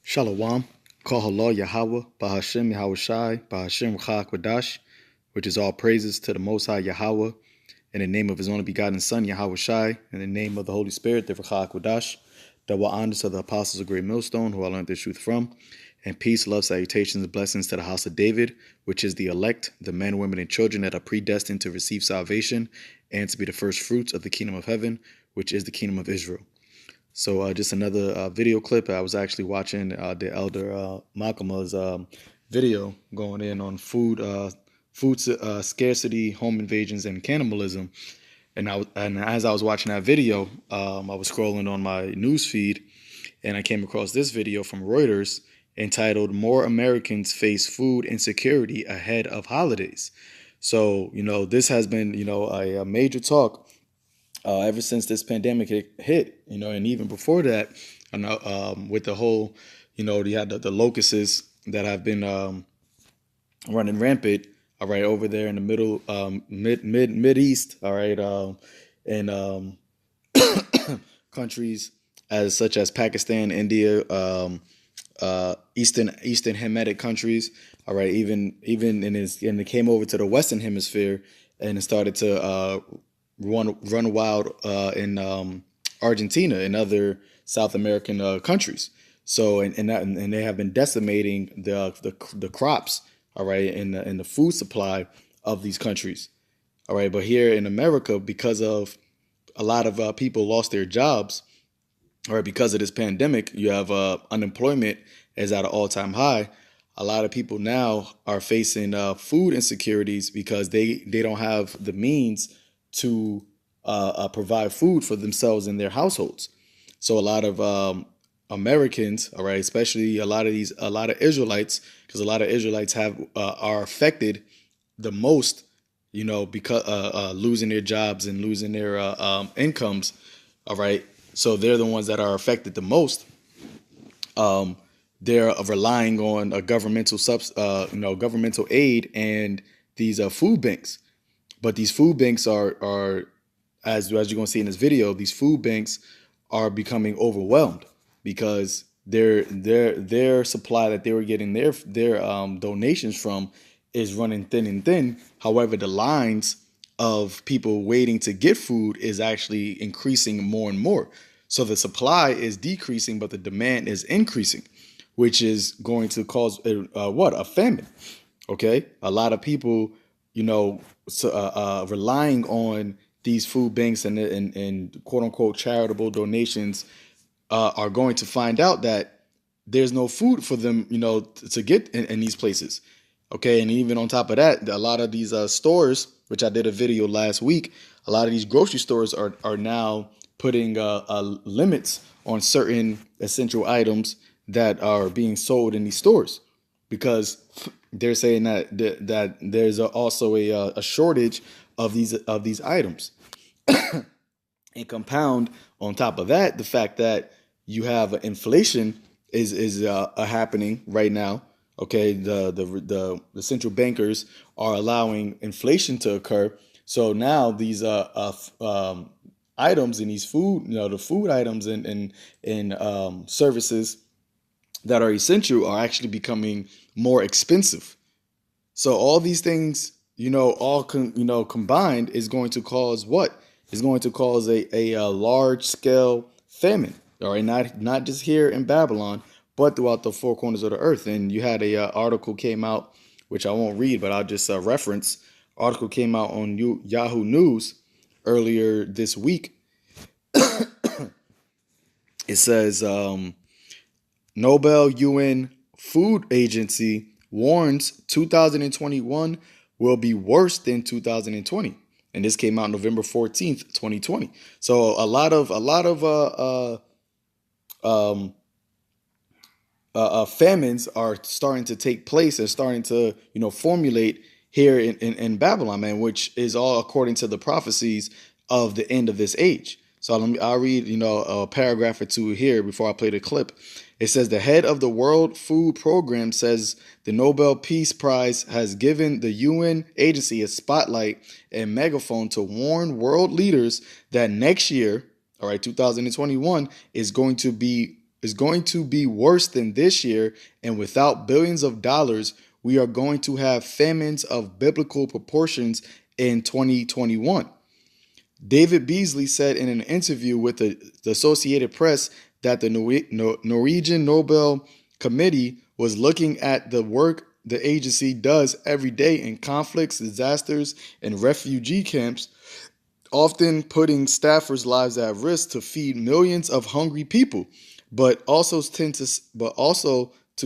Shalom, Kahala Yahweh, Bahashem Yahushai, Bahashem Kwadash, which is all praises to the Most High Yahweh, in the name of His only begotten Son, Yahushai, in the name of the Holy Spirit, the Kwadash, double honors to the apostles of Great Millstone, who I learned this truth from, and peace, love, salutations, and blessings to the house of David, which is the elect, the men, women, and children that are predestined to receive salvation and to be the first fruits of the kingdom of heaven, which is the kingdom of Israel. So just another video clip. I was actually watching the elder Malcolm's video going in on food scarcity, home invasions, and cannibalism. And as I was watching that video, I was scrolling on my news feed, and I came across this video from Reuters entitled "More Americans Face Food Insecurity Ahead of Holidays." So this has been a major talk ever since this pandemic hit, and even before that, with the whole, you had the locusts that have been running rampant, all right, over there in the mid east, all right, and countries such as Pakistan, India, Eastern Hamitic countries, all right, even and it came over to the Western Hemisphere, and it started to run wild in Argentina and other South American countries. So and they have been decimating the crops, all right, in the food supply of these countries, all right. But here in America, because of a lot of people lost their jobs, all right, because of this pandemic, you have unemployment is at an all-time high. A lot of people now are facing food insecurities because they don't have the means to provide food for themselves and their households. So a lot of Americans, all right, especially a lot of Israelites, because a lot of Israelites are affected the most, because losing their jobs and losing their incomes, all right. So they're the ones that are affected the most. They're relying on a governmental governmental aid and these food banks. But these food banks are as you're going to see in this video, these food banks are becoming overwhelmed because their supply that they were getting their donations from is running thin and thin. However, the lines of people waiting to get food is actually increasing more and more. So the supply is decreasing, but the demand is increasing, which is going to cause a famine. Okay, a lot of people, relying on these food banks and quote unquote charitable donations are going to find out that there's no food for them, to get in these places. Okay, and even on top of that, a lot of these stores, which I did a video last week, a lot of these grocery stores are now putting limits on certain essential items that are being sold in these stores, because they're saying that there's also a shortage of these items. And compound on top of that the fact that you have inflation is happening right now. Okay, the central bankers are allowing inflation to occur. So now these items in these food, the food items and services that are essential are actually becoming more expensive. So all these things, combined is going to cause what? Is going to cause a large scale famine. All right, not just here in Babylon, but throughout the four corners of the earth. And you had a article came out, which I won't read, but I'll just reference. Article came out on Yahoo News earlier this week. It says Nobel UN Food Agency warns 2021 will be worse than 2020. And this came out November 14th, 2020. So a lot of famines are starting to take place and starting to, formulate here in Babylon, man, which is all according to the prophecies of the end of this age. So I'll read, a paragraph or two here before I play the clip. It says the head of the World Food Program says the Nobel Peace Prize has given the UN agency a spotlight and megaphone to warn world leaders that next year, all right, 2021, is going to is going to be worse than this year, and without billions of dollars, we are going to have famines of biblical proportions in 2021. David Beasley said in an interview with the Associated Press that the Norwegian Nobel Committee was looking at the work the agency does every day in conflicts, disasters, and refugee camps, often putting staffers' lives at risk to feed millions of hungry people, but also to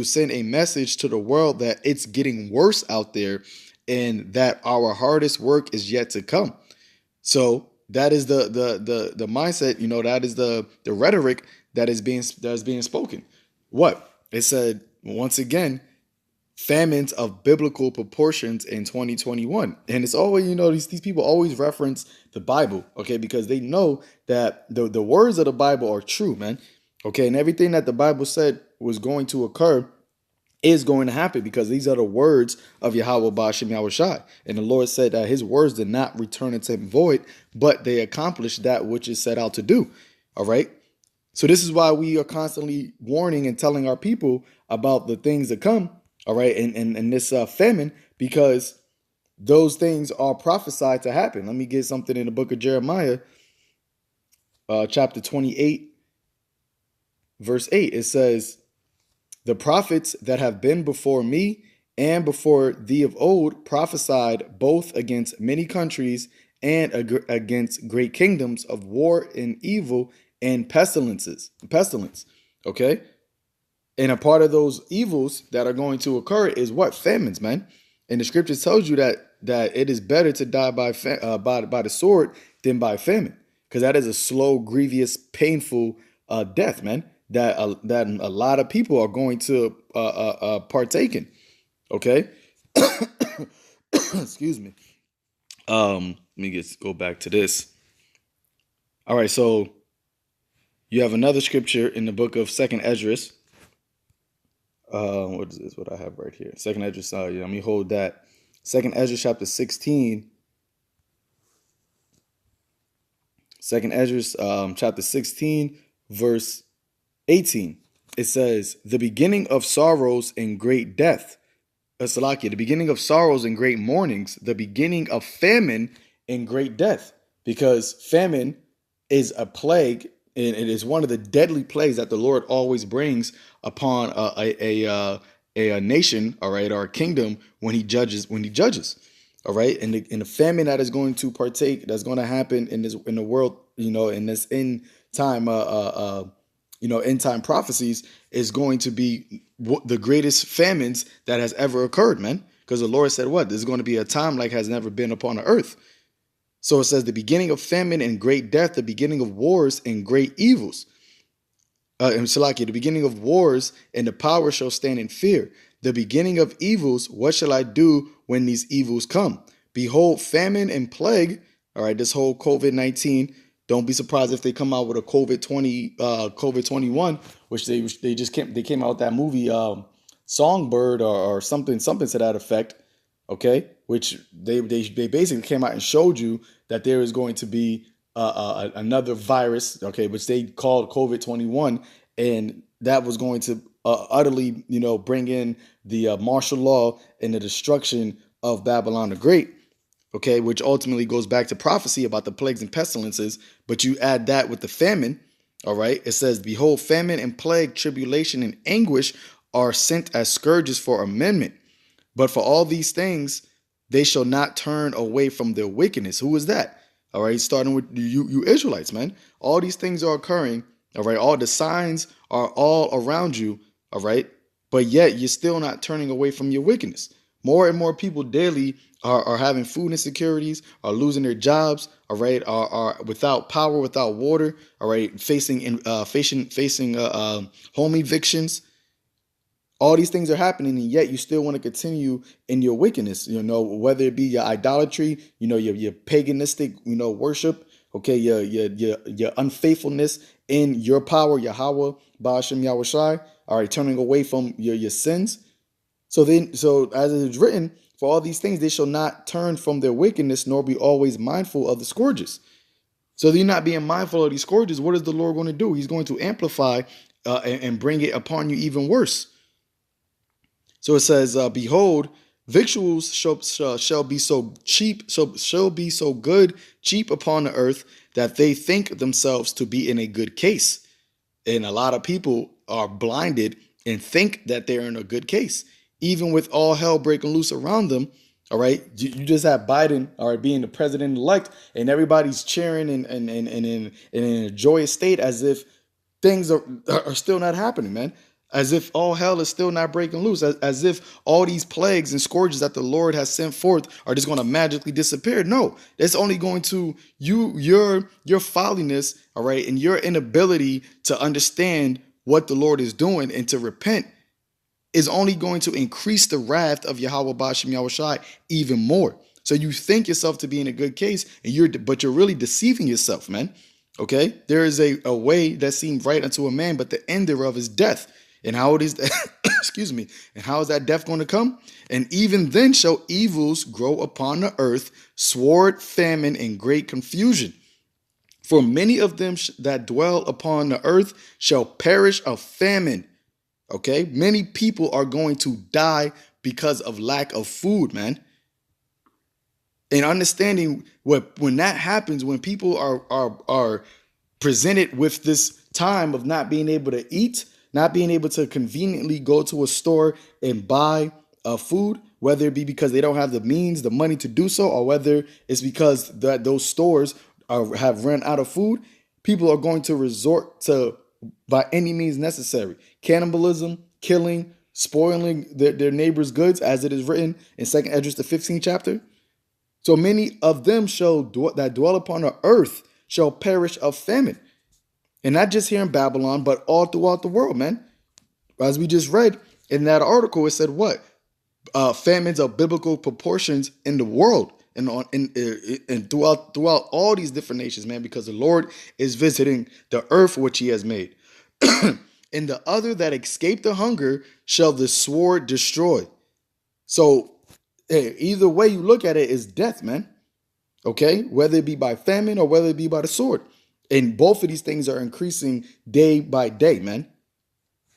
send a message to the world that it's getting worse out there and that our hardest work is yet to come. So that is the mindset, that is the rhetoric that is being spoken. What? It said once again, famines of biblical proportions in 2021. And it's always, these people always reference the Bible, okay, because they know that the words of the Bible are true, man. Okay, and everything that the Bible said was going to occur is going to happen, because these are the words of Yahweh Ba'ashem Yahushai. And the Lord said that his words did not return unto him void, but they accomplished that which is set out to do. All right. So this is why we are constantly warning and telling our people about the things that come. All right. And this famine, because those things are prophesied to happen. Let me get something in the book of Jeremiah, chapter 28, verse 8. It says, the prophets that have been before me and before thee of old prophesied both against many countries and against great kingdoms of war and evil and pestilence. Okay. And a part of those evils that are going to occur is what? Famines, man. And the scriptures tells you that it is better to die by the sword than by famine, because that is a slow, grievous, painful death, man. That a lot of people are going to partake in. Okay. Excuse me. Let me go back to this. All right, so you have another scripture in the book of 2nd Esdras. What is this? What I have right here? 2nd Esdras. Let me hold that. 2nd Esdras chapter 16. 2nd Esdras chapter 16, verse 18. It says, the beginning of sorrows and great death. The beginning of sorrows and great mournings, the beginning of famine and great death. Because famine is a plague, and it is one of the deadly plagues that the Lord always brings upon a nation, all right, or a kingdom when he judges. All right. And the famine that is going to partake, that's going to happen in the world, in this end time, end time prophecies, is going to be the greatest famines that has ever occurred, man. Because the Lord said, what? There's going to be a time like has never been upon the earth. So it says the beginning of famine and great death, the beginning of wars and great evils. The beginning of wars, and the power shall stand in fear. The beginning of evils, what shall I do when these evils come? Behold, famine and plague. All right, this whole COVID-19. Don't be surprised if they come out with a COVID-21, which they came out with that movie Songbird or something to that effect. Okay, which they basically came out and showed you that there is going to be another virus, okay, which they called COVID-21, and that was going to utterly, bring in the martial law and the destruction of Babylon the Great, okay, which ultimately goes back to prophecy about the plagues and pestilences. But you add that with the famine, all right, it says, behold, famine and plague, tribulation and anguish are sent as scourges for amendment. But for all these things, they shall not turn away from their wickedness. Who is that? All right, starting with you Israelites, man. All these things are occurring. All right, all the signs are all around you. All right, but yet you're still not turning away from your wickedness. More and more people daily are having food insecurities, are losing their jobs. All right, are without power, without water. All right, facing home evictions. All these things are happening, and yet you still want to continue in your wickedness, whether it be your idolatry, your paganistic, worship, okay, your unfaithfulness in your power, Yahweh, Ba'ashem Yahushai, all right, turning away from your sins. So as it is written, for all these things, they shall not turn from their wickedness, nor be always mindful of the scourges. So they're not being mindful of these scourges. What is the Lord going to do? He's going to amplify and bring it upon you even worse. So it says, behold, victuals shall be so cheap, shall be so good, cheap upon the earth, that they think themselves to be in a good case. And a lot of people are blinded and think that they're in a good case, even with all hell breaking loose around them. All right, you just have Biden, all right, being the president elect, and everybody's cheering and in a joyous state as if things are still not happening, man. As if all hell is still not breaking loose, as if all these plagues and scourges that the Lord has sent forth are just going to magically disappear. No, it's only going to your folliness, all right, and your inability to understand what the Lord is doing and to repent is only going to increase the wrath of Yahweh Bashem Yahushai even more. So you think yourself to be in a good case, but you're really deceiving yourself, man. Okay, there is a way that seems right unto a man, but the end thereof is death. And how it is that, excuse me, and how is that death going to come? And even then shall evils grow upon the earth, sword, famine, and great confusion. For many of them that dwell upon the earth shall perish of famine. Okay, many people are going to die because of lack of food, man. And understanding when that happens, when people are presented with this time of not being able to eat, not being able to conveniently go to a store and buy food, whether it be because they don't have the means, the money to do so, or whether it's because those stores have run out of food, people are going to resort to, by any means necessary, cannibalism, killing, spoiling their neighbor's goods, as it is written in 2 Esdras the 15th chapter. So many of them that dwell upon the earth shall perish of famine. And not just here in Babylon, but all throughout the world, man. As we just read in that article, it said what? Famines of biblical proportions in the world and throughout all these different nations, man, because the Lord is visiting the earth which he has made. And the other that escape the hunger shall the sword destroy. So hey, either way you look at it is death, man. Okay, whether it be by famine or whether it be by the sword. And both of these things are increasing day by day, man.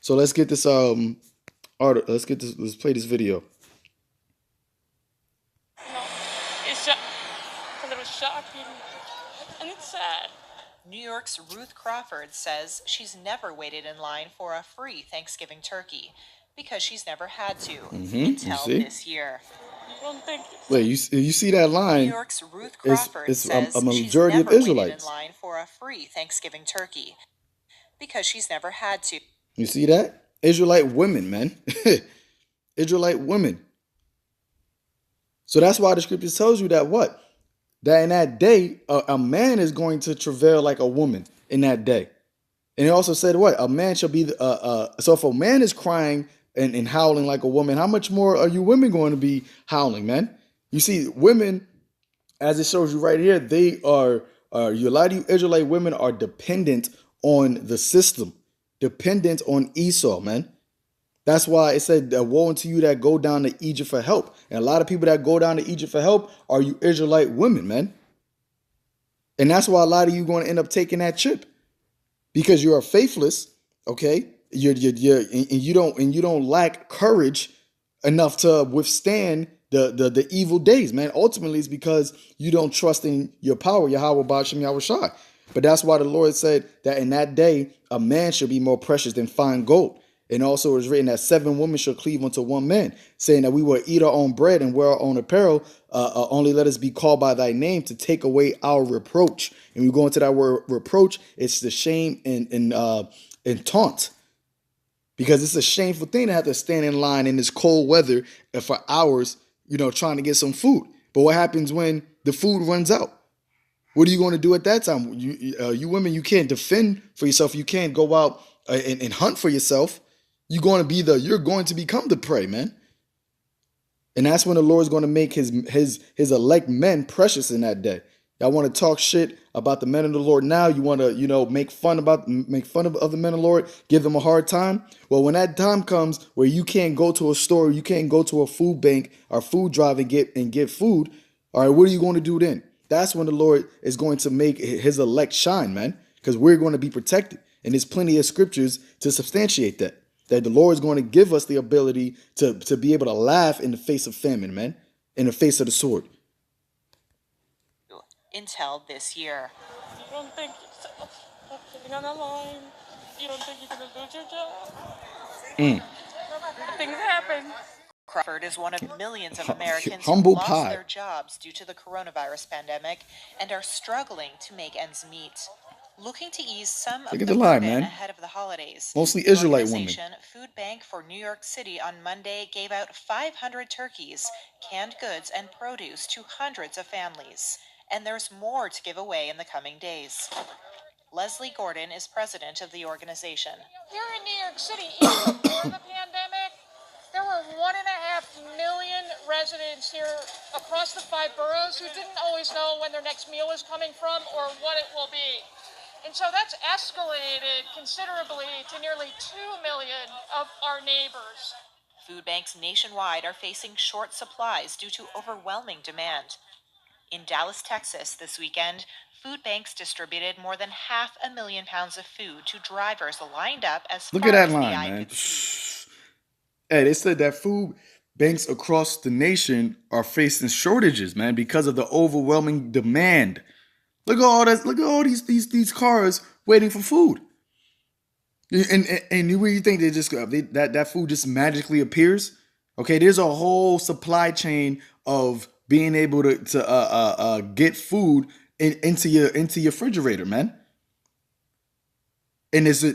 So let's get this let's play this video. It's a little shocking, and it's sad. New York's Ruth Crawford says she's never waited in line for a free Thanksgiving turkey because she's never had to until this year. Wait, you see that line? New York's Ruth Crawford says a majority she's never of Israelites waited in line for a free Thanksgiving turkey because she's never had to. You see that? Israelite women, man. Israelite women. So that's why the scripture tells you that what? That in that day, a man is going to travail like a woman in that day. And it also said what? A man shall be, so if a man is crying and howling like a woman, how much more are you women going to be howling, man? You see, women, as it shows you right here, they are, a lot of you Israelite women are dependent on the system, dependent on Esau, man. That's why it said, woe unto you that go down to Egypt for help. And a lot of people that go down to Egypt for help are you Israelite women, man. And that's why a lot of you going to end up taking that chip because you are faithless, okay? You don't lack courage enough to withstand the evil days, man. Ultimately, it's because you don't trust in your power, Yahweh Bashem Yahushai. But that's why the Lord said that in that day, a man should be more precious than fine gold. And also it was written that 7 women shall cleave unto one man, saying that we will eat our own bread and wear our own apparel. Only let us be called by thy name to take away our reproach. And we go into that word reproach, it's the shame and taunt. Because it's a shameful thing to have to stand in line in this cold weather for hours, trying to get some food. But what happens when the food runs out? What are you going to do at that time? You women, you can't defend for yourself. You can't go out and hunt for yourself. You're going to become the prey, man. And that's when the Lord is going to make his elect men precious in that day. Y'all want to talk shit about the men of the Lord now. You want to, make fun of the men of the Lord, give them a hard time. Well, when that time comes where you can't go to a store, you can't go to a food bank or food drive and get food. All right, what are you going to do then? That's when the Lord is going to make his elect shine, man, because we're going to be protected. And there's plenty of scriptures to substantiate that. That the Lord is going to give us the ability to be able to laugh in the face of famine, man. In the face of the sword. Until this year. You don't think I'm sitting on the line? You don't think you're going to lose your job? Things happen. Crawford is one of millions of Americans Humble who lost pie. their jobs due to the coronavirus pandemic and are struggling to make ends meet. Looking to ease some of the burden ahead of the holidays. Mostly Israelite women. Food Bank for New York City on Monday gave out 500 turkeys, canned goods, and produce to hundreds of families. And there's more to give away in the coming days. Leslie Gordon is president of the organization. Here in New York City, even before the pandemic, there were 1.5 million residents here across the 5 boroughs who didn't always know when their next meal is coming from or what it will be. And so that's escalated considerably to nearly 2 million of our neighbors. Food banks nationwide are facing short supplies due to overwhelming demand. In Dallas, Texas this weekend, food banks distributed more than 500,000 pounds of food to drivers lined up as far as the eye could see. Hey, they said that food banks across the nation are facing shortages, man, because of the overwhelming demand. Look at all this. Look at all these cars waiting for food. And you think they just that food just magically appears? Okay, there's a whole supply chain of being able to get food into your refrigerator, man. And this is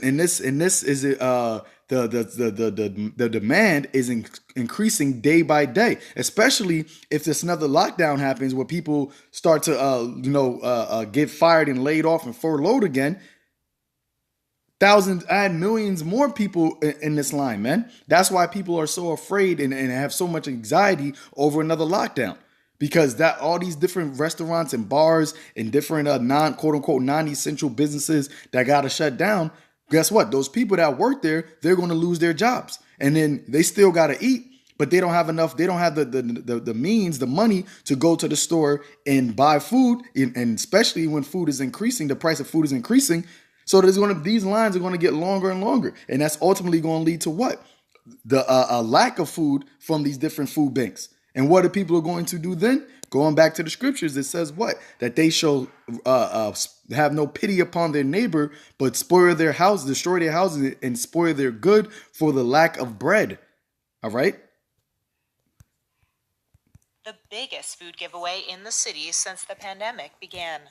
the demand is increasing day by day, especially if this another lockdown happens where people start to get fired and laid off and furloughed again. Thousands and millions more people in this line, man. That's why people are so afraid and have so much anxiety over another lockdown. Because that all these different restaurants and bars and different quote unquote non-essential businesses that gotta shut down, guess what? Those people that work there, they're gonna lose their jobs. And then they still gotta eat, but they don't have enough, they don't have the means, the money to go to the store and buy food, and especially when food is increasing, the price of food is increasing. So these lines are gonna get longer and longer. And that's ultimately gonna lead to what? A lack of food from these different food banks. And what are people going to do then? Going back to the scriptures, it says what? That they shall have no pity upon their neighbor, but spoil their houses, destroy their houses, and spoil their good for the lack of bread. All right? The biggest food giveaway in the city since the pandemic began.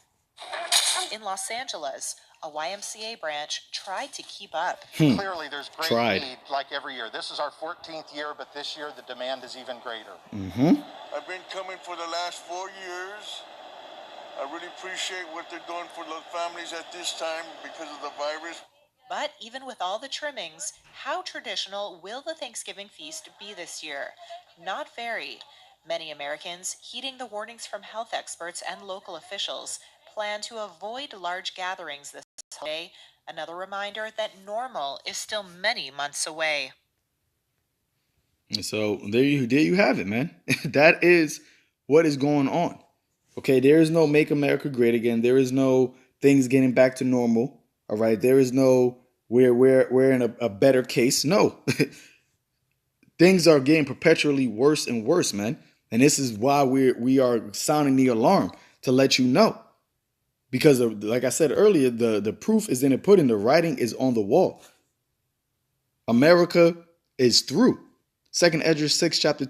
In Los Angeles, a YMCA branch tried to keep up. Clearly, there's great need like every year. This is our 14th year, but this year the demand is even greater. I've been coming for the last 4 years. I really appreciate what they're doing for the families at this time because of the virus. But even with all the trimmings, how traditional will the Thanksgiving feast be this year? Not very. Many Americans, heeding the warnings from health experts and local officials, plan to avoid large gatherings this holiday. Another reminder that normal is still many months away. So there you have it, man. That is what is going on. Okay, there is no Make America Great Again. There is no things getting back to normal. All right, there is no we're in a better case. No, things are getting perpetually worse and worse, man. And this is why we are sounding the alarm to let you know. Because like I said earlier, the proof is in the pudding. The writing is on the wall. America is through. Second Ezra chapter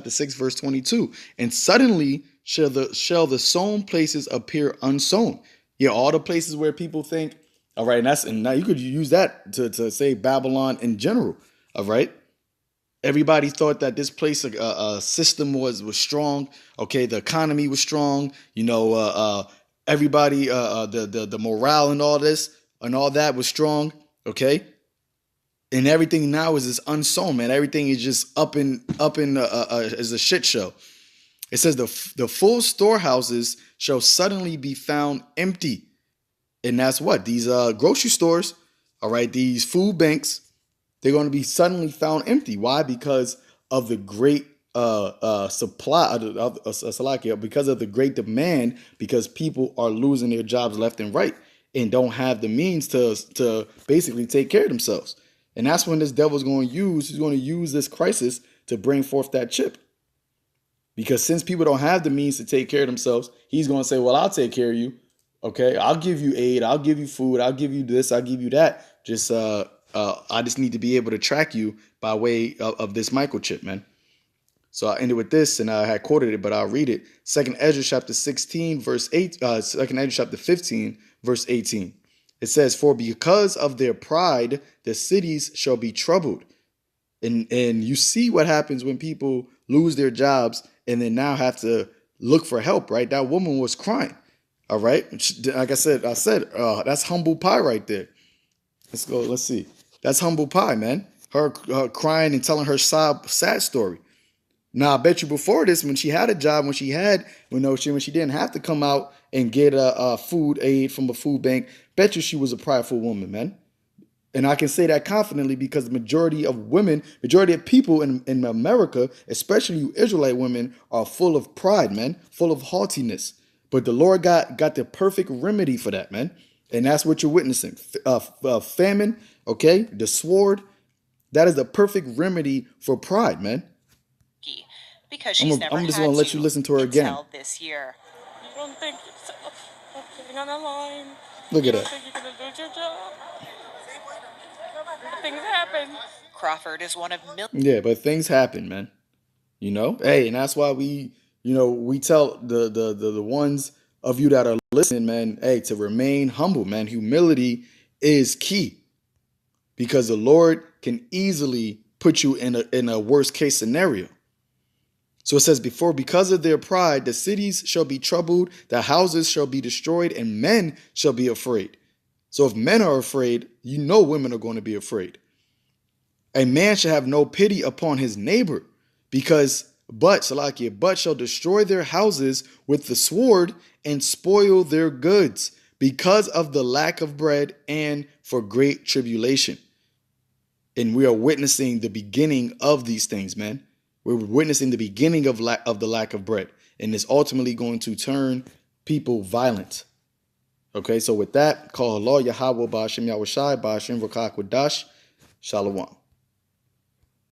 6 verse 22. And suddenly shall the sown places appear unsown. Yeah, all the places where people think, all right, and now you could use that to say Babylon in general. All right. Everybody thought that this place system was strong. Okay, the economy was strong. Everybody, the morale and all this and all that was strong. Okay, and everything now is unsown, man. Everything is just up in is a shit show. It says the full storehouses shall suddenly be found empty, and that's what these grocery stores. All right, these food banks. They're going to be suddenly found empty. Why? Because of the great supply, because of the great demand, because people are losing their jobs left and right. and don't have the means to basically take care of themselves. And that's when this devil's going to use this crisis to bring forth that chip. Because since people don't have the means to take care of themselves, he's going to say, well, I'll take care of you. Okay, I'll give you aid. I'll give you food. I'll give you this. I'll give you that. I just need to be able to track you by way of this microchip, man. So I ended with this, and I had quoted it, but I'll read it. 2nd Ezra chapter 16, verse 8, 2nd Ezra chapter 15, verse 18. It says, for because of their pride, the cities shall be troubled. And you see what happens when people lose their jobs and then now have to look for help, right? That woman was crying. All right. Like I said, that's humble pie right there. Let's go. Let's see. That's humble pie, man. Her crying and telling her sad story. Now, I bet you before this, when she had a job, when she didn't have to come out and get a food aid from a food bank, bet you she was a prideful woman, man. And I can say that confidently because the majority of people in America, especially you Israelite women, are full of pride, man, full of haughtiness. But the Lord got the perfect remedy for that, man. And that's what you're witnessing. Famine, okay? The sword, that is the perfect remedy for pride, man. Because she's never I'm just had going to let you listen to her again. until this year. You don't think getting on the line. Look at You don't that. think you're going to lose your job? Things happen. Crawford is one of millions. Yeah, but things happen, man. You know? Hey, and that's why we tell the ones of you that are listening, man, hey, to remain humble, man. Humility is key. Because the Lord can easily put you in a worst case scenario. So it says, because of their pride, the cities shall be troubled, the houses shall be destroyed, and men shall be afraid. So if men are afraid, you know women are going to be afraid. A man shall have no pity upon his neighbor, but shall destroy their houses with the sword and spoil their goods because of the lack of bread and for great tribulation. And we are witnessing the beginning of these things, man. We're witnessing the beginning of the lack of bread. And it's ultimately going to turn people violent. Okay, so with that, call Allah Yahweh Ba'ashem Yahushai Ba'ashem Rakak Wadash. Shalom.